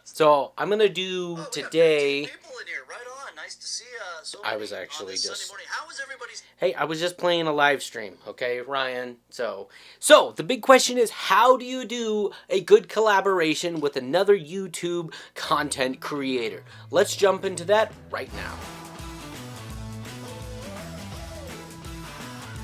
So I'm gonna do today. People in here, right on. Nice to see so I many was actually on this just. Sunday morning. How was everybody's? Hey, I was just playing a live stream, okay, Ryan? So the big question is, how do you do a good collaboration with another YouTube content creator? Let's jump into that right now.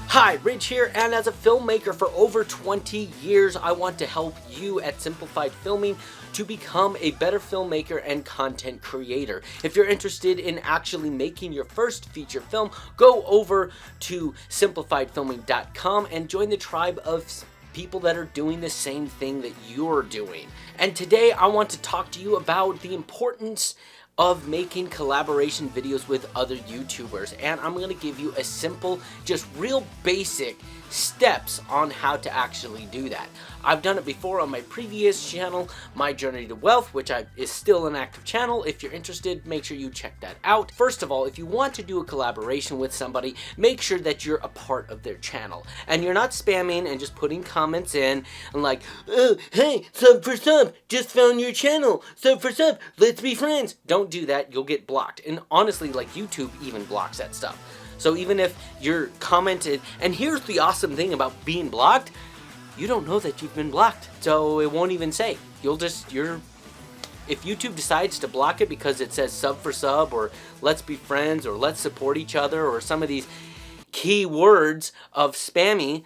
Hi, Rich here, and as a filmmaker for over 20 years, I want to help you at Simplified Filming to become a better filmmaker and content creator. If you're interested in actually making your first feature film, go over to simplifiedfilming.com and join the tribe of people that are doing the same thing that you're doing. And today I want to talk to you about the importance of making collaboration videos with other YouTubers, and I'm going to give you a simple, just real basic steps on how to actually do that. I've done it before on my previous channel, My Journey to Wealth, which is still an active channel. If you're interested, make sure you check that out. First of all, if you want to do a collaboration with somebody, make sure that you're a part of their channel and you're not spamming and just putting comments in and like, oh, hey, sub for sub, just found your channel, sub for sub, let's be friends. Don't do that, you'll get blocked. And honestly, like, YouTube even blocks that stuff. So even if you're commented, and here's the awesome thing about being blocked, you don't know that you've been blocked. So it won't even say. If YouTube decides to block it because it says sub for sub, or let's be friends, or let's support each other, or some of these key words of spammers,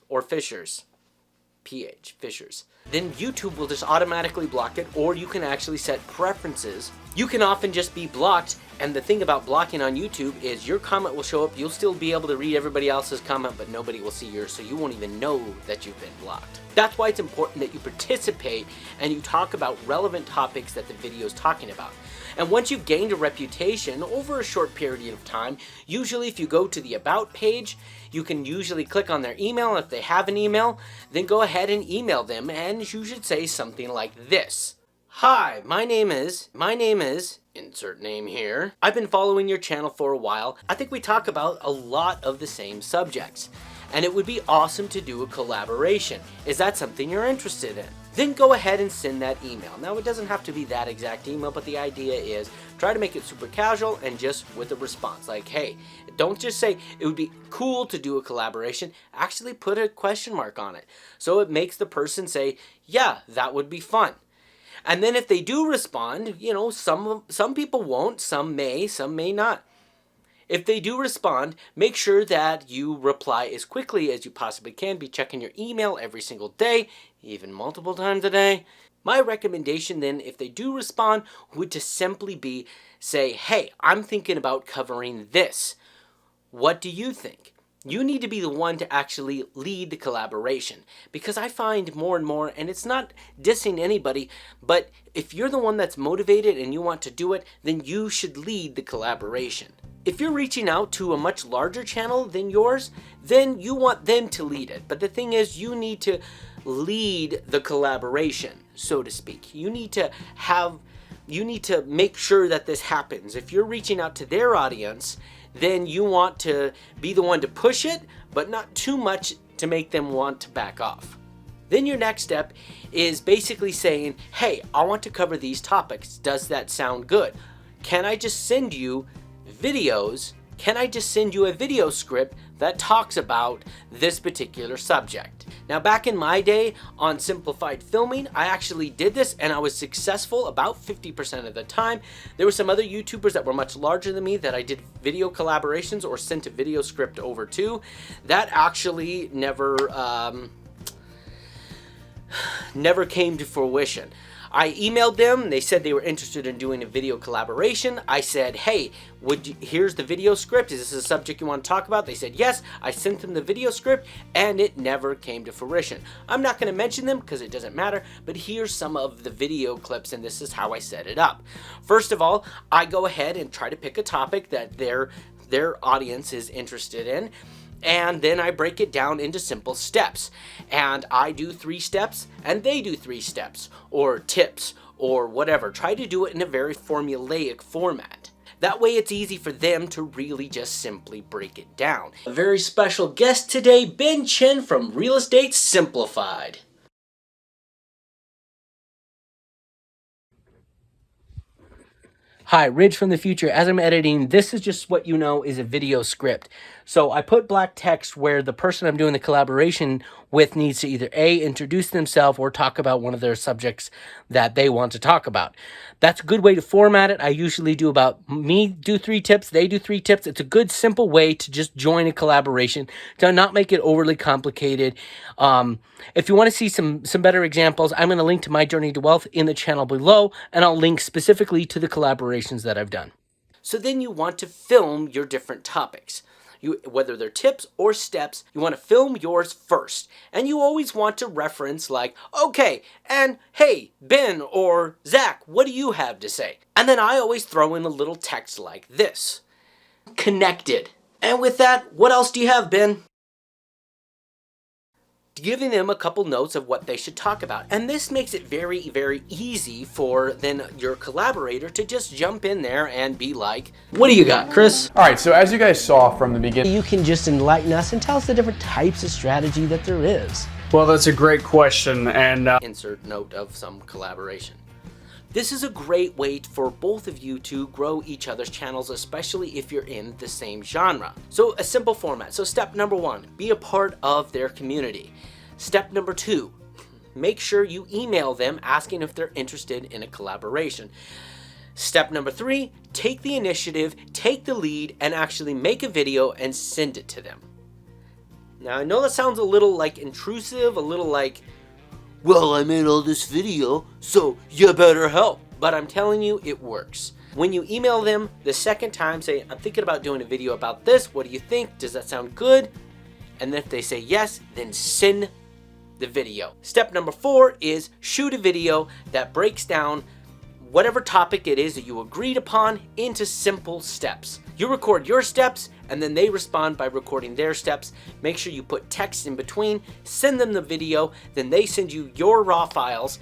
or fishers. Fishers. Then YouTube will just automatically block it, or you can actually set preferences. You can often just be blocked, and the thing about blocking on YouTube is your comment will show up, you'll still be able to read everybody else's comment, but nobody will see yours, so you won't even know that you've been blocked. That's why it's important that you participate and you talk about relevant topics that the video is talking about. And once you've gained a reputation over a short period of time, usually if you go to the About page, you can usually click on their email. If they have an email, then go ahead and email them, and you should say something like this. Hi, my name is, insert name here. I've been following your channel for a while. I think we talk about a lot of the same subjects, and it would be awesome to do a collaboration. Is that something you're interested in? Then go ahead and send that email. Now, it doesn't have to be that exact email, but the idea is try to make it super casual and just with a response. Like, hey, don't just say it would be cool to do a collaboration. Actually put a question mark on it. So it makes the person say, yeah, that would be fun. And then if they do respond, you know, some people won't, some may not. If they do respond, make sure that you reply as quickly as you possibly can. Be checking your email every single day, even multiple times a day. My recommendation then, if they do respond, would to simply be say, hey, I'm thinking about covering this. What do you think? You need to be the one to actually lead the collaboration, because I find more and more, and it's not dissing anybody, but if you're the one that's motivated and you want to do it, then you should lead the collaboration. If you're reaching out to a much larger channel than yours, then you want them to lead it. But the thing is, you need to lead the collaboration, so to speak. You need to make sure that this happens. If you're reaching out to their audience, then you want to be the one to push it, but not too much to make them want to back off. Then your next step is basically saying, hey, I want to cover these topics. Does that sound good? Can I just send you videos? Can I just send you a video script that talks about this particular subject? Now, back in my day on Simplified Filming, I actually did this and I was successful about 50% of the time. There were some other YouTubers that were much larger than me that I did video collaborations or sent a video script over to. That actually never came to fruition. I emailed them, they said they were interested in doing a video collaboration. I said, hey, here's the video script, is this a subject you want to talk about? They said yes. I sent them the video script and it never came to fruition. I'm not going to mention them because it doesn't matter, but here's some of the video clips and this is how I set it up. First of all, I go ahead and try to pick a topic that their audience is interested in. And then I break it down into simple steps. And I do 3 steps, and they do 3 steps, or tips, or whatever. Try to do it in a very formulaic format. That way it's easy for them to really just simply break it down. A very special guest today, Ben Chen from Real Estate Simplified. Hi, Ridge from the future. As I'm editing, this is just what you know is a video script. So I put black text where the person I'm doing the collaboration with needs to either A, introduce themselves or talk about one of their subjects that they want to talk about. That's a good way to format it. I usually do about me do 3 tips, they do 3 tips. It's a good, simple way to just join a collaboration, to not make it overly complicated. If you want to see some better examples, I'm going to link to my journey to wealth in the channel below, and I'll link specifically to the collaborations that I've done. So then you want to film your different topics. Whether they're tips or steps, you want to film yours first. And you always want to reference like, okay, and hey, Ben or Zach, what do you have to say? And then I always throw in a little text like this. Connected. And with that, what else do you have, Ben? Giving them a couple notes of what they should talk about. And this makes it very, very easy for then your collaborator to just jump in there and be like, what do you got, Chris? All right, so as you guys saw from the beginning, You can just enlighten us and tell us the different types of strategy that there is. well, that's a great question, and Insert note of some collaboration. This is a great way for both of you to grow each other's channels, especially if you're in the same genre. So a simple format. So step number 1, be a part of their community. Step number 2, make sure you email them asking if they're interested in a collaboration. Step number 3, take the initiative, take the lead, and actually make a video and send it to them. Now I know that sounds a little like intrusive, a little like, well, I made all this video, so you better help. But I'm telling you, it works. When you email them the second time, say, I'm thinking about doing a video about this. What do you think? Does that sound good? And then if they say yes, then send the video. Step number 4 is shoot a video that breaks down whatever topic it is that you agreed upon into simple steps. You record your steps, and then they respond by recording their steps. Make sure you put text in between, send them the video, then they send you your raw files.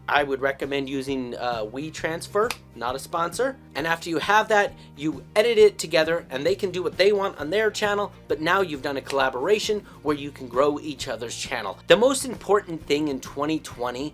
I would recommend using WeTransfer, not a sponsor. And after you have that, you edit it together, and they can do what they want on their channel, but now you've done a collaboration where you can grow each other's channel. The most important thing in 2020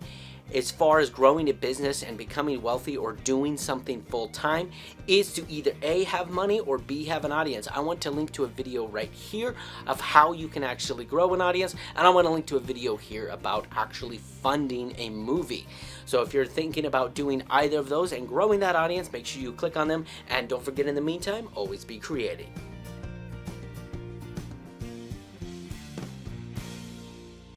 as far as growing a business and becoming wealthy or doing something full-time is to either A, have money, or B, have an audience. I want to link to a video right here of how you can actually grow an audience, and I want to link to a video here about actually funding a movie. So if you're thinking about doing either of those and growing that audience, make sure you click on them, and don't forget, in the meantime, always be creating.